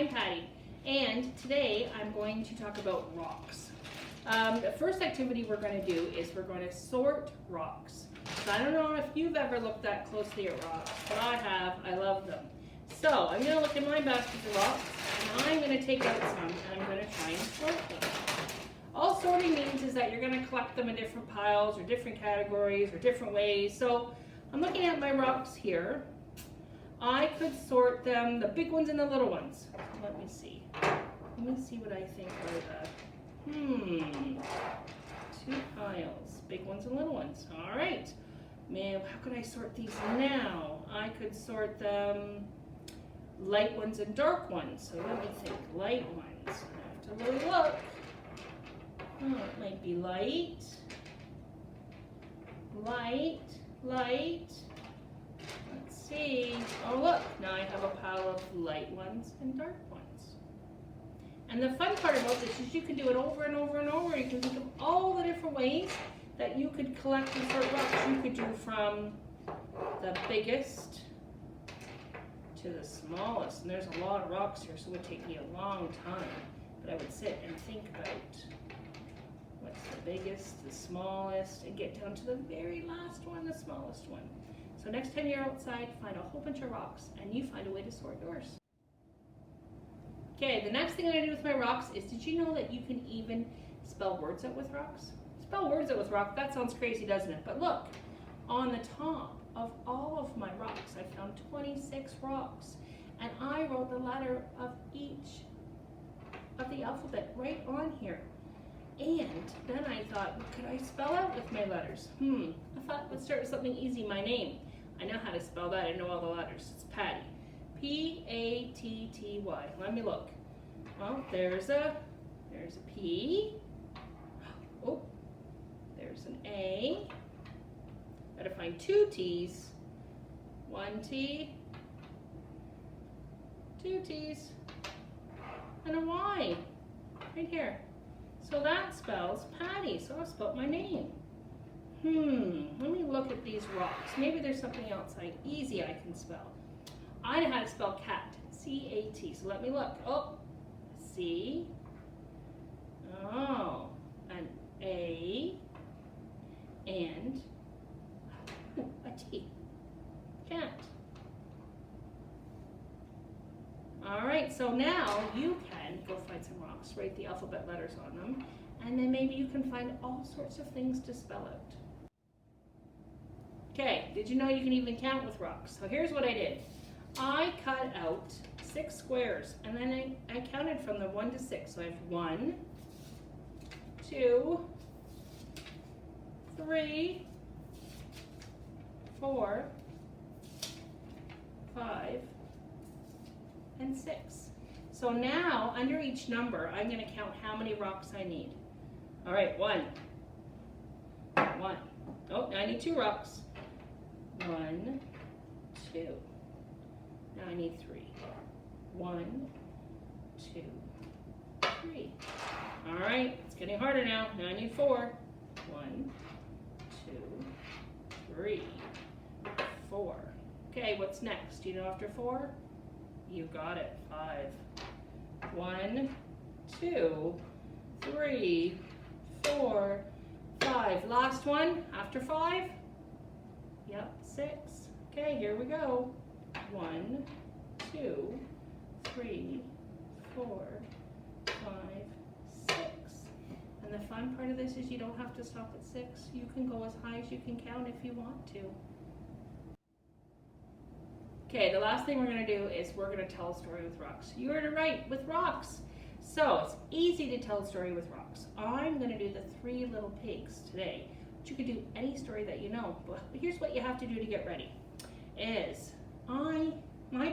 I'm Patty, and today I'm going to talk about rocks. The first activity we're going to do is we're going to sort rocks. So I don't know if you've ever looked that closely at rocks, but I have. I love them. So I'm going to look in my basket of rocks, and I'm going to take out some, and I'm going to try and sort them. All sorting means is that you're going to collect them in different piles or different categories or different ways. So I'm looking at my rocks here. I could sort them, the big ones and the little ones. Let me see. Let me see what I think are the, two piles, big ones and little ones. All right. Man, how could I sort these now? I could sort them light ones and dark ones. So let me think, light ones. I have to really look. Oh, it might be light, light, light. Let's see. Oh look, now I have a pile of light ones and dark ones. And the fun part about this is you can do it over and over and over. You can think of all the different ways that you could collect and sort rocks. You could do from the biggest to the smallest. And there's a lot of rocks here, so it would take me a long time. But I would sit and think about what's the biggest, the smallest, and get down to the very last one, the smallest one. So next time you're outside, find a whole bunch of rocks, and you find a way to sort yours. Okay, the next thing I'm going to do with my rocks is, did you know that you can even spell words out with rocks? Spell words out with rocks, that sounds crazy, doesn't it? But look, on the top of all of my rocks, I found 26 rocks, and I wrote the letter of each of the alphabet right on here. And then I thought, what could I spell out with my letters? I thought, let's start with something easy, my name. I know how to spell that, I know all the letters. It's Patty. P-A-T-T-Y. Let me look. Well, there's a P. Oh, there's an A. Gotta find two T's. One T, two T's, and a Y. Right here. So that spells Patty, so I'll spell my name. Let me look at these rocks. Maybe there's something else easy I can spell. I know how to spell cat, C-A-T, so let me look. Oh, C, oh, an A, and a T, cat. All right, so now you can go find some rocks, write the alphabet letters on them, and then maybe you can find all sorts of things to spell out. Okay, did you know you can even count with rocks? So here's what I did. I cut out 6 squares, and then I counted from the 1 to 6. So I have 1, 2, 3, 4, 5, and 6. So now, under each number, I'm going to count how many rocks I need. All right, 1. Oh, now I need 2 rocks. 1, 2. Now I need 3. 1, 2, 3. All right, it's getting harder now. Now I need 4. 1, 2, 3, 4. Okay, what's next? Do you know after 4? You got it. 5. 1, 2, 3, 4, 5. Last one after 5. Yep, 6. Okay, here we go. 1, 2, 3, 4, 5, 6. And the fun part of this is you don't have to stop at 6. You can go as high as you can count if you want to. Okay, the last thing we're going to do is we're going to tell a story with rocks. You heard it right, with rocks. So it's easy to tell a story with rocks. I'm going to do the 3 little pigs today. But you could do any story that you know. But here's what you have to do to get ready. Is my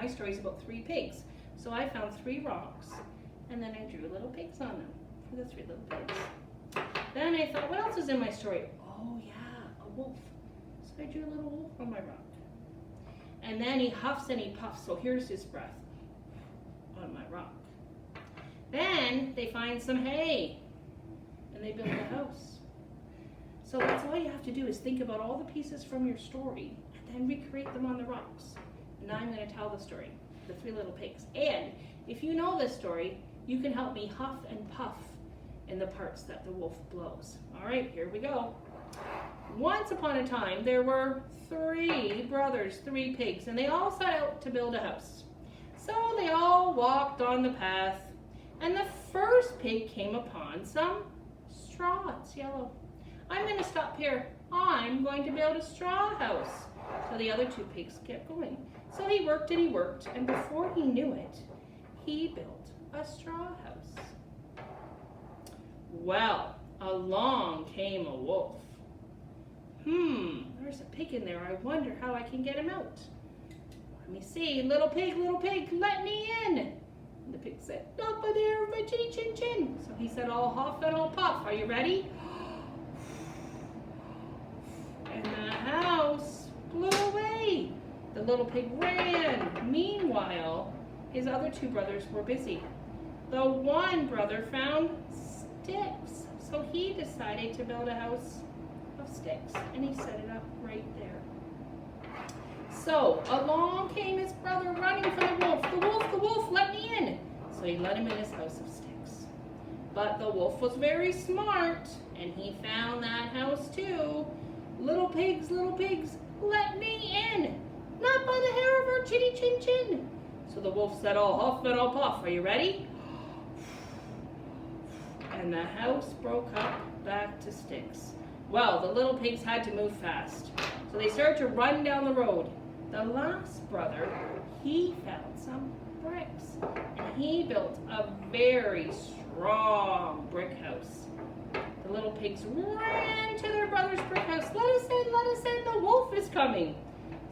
story is about 3 pigs. So I found 3 rocks, and then I drew little pigs on them for the 3 little pigs. Then I thought, what else is in my story? Oh yeah, a wolf. So I drew a little wolf on my rock. And then he huffs and he puffs, so here's his breath on my rock. Then they find some hay, and they build a house. So that's all you have to do is think about all the pieces from your story, and then recreate them on the rocks. And now I'm going to tell the story, the 3 little pigs. And If you know this story, you can help me huff and puff in the parts that the wolf blows. All right, here we go. Once upon a time, there were 3 brothers, 3 pigs, and they all set out to build a house. So they all walked on the path, and the first pig came upon some straw. It's yellow. I'm going to stop here. I'm going to build a straw house. So the other 2 pigs kept going. So he worked, and before he knew it, he built a straw house. Well, along came a wolf. There's a pig in there. I wonder how I can get him out. Let me see. Little pig, let me in. And the pig said, not by the hair of my chinny chin chin. So he said, all huff and all puff. Are you ready? And the house blew away. The little pig ran. Meanwhile, his other 2 brothers were busy. The one brother found sticks. So he decided to build a house of sticks, and he set it up right there. So along came his brother running for the wolf. The wolf, let me in. So he let him in his house of sticks. But the wolf was very smart, and he found that house too. Little pigs, let me in. Not by the hair of our chinny chin chin. So the wolf said, all huff and all puff. Are you ready? And the house broke up back to sticks. Well, the little pigs had to move fast. So they started to run down the road. The last brother, he found some bricks. And he built a very strong brick house. The little pigs ran to their brother's brick house. Let us in, the wolf is coming.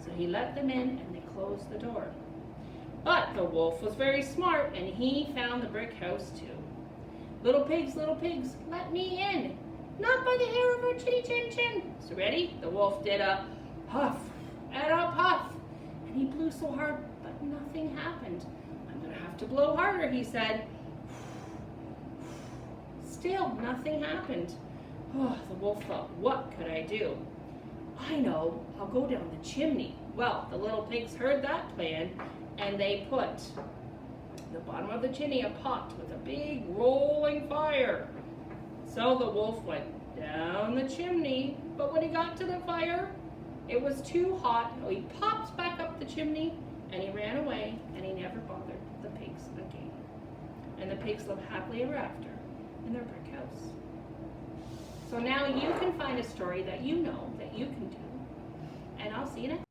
So he let them in, and they closed the door. But the wolf was very smart, and he found the brick house too. Little pigs, let me in. Not by the hair of our chinny chin chin. So ready? The wolf did a huff and a puff. And he blew so hard, but nothing happened. I'm going to have to blow harder, he said. Still, nothing happened. Oh, the wolf thought, what could I do? I know, I'll go down the chimney. Well, the little pigs heard that plan, and they put at the bottom of the chimney a pot with a big rolling fire. So the wolf went down the chimney, but when he got to the fire, it was too hot. So he popped back up the chimney, and he ran away, and he never bothered the pigs again. And the pigs lived happily ever after in their brick house. So now you can find a story that you know that you can do, and I'll see you next time.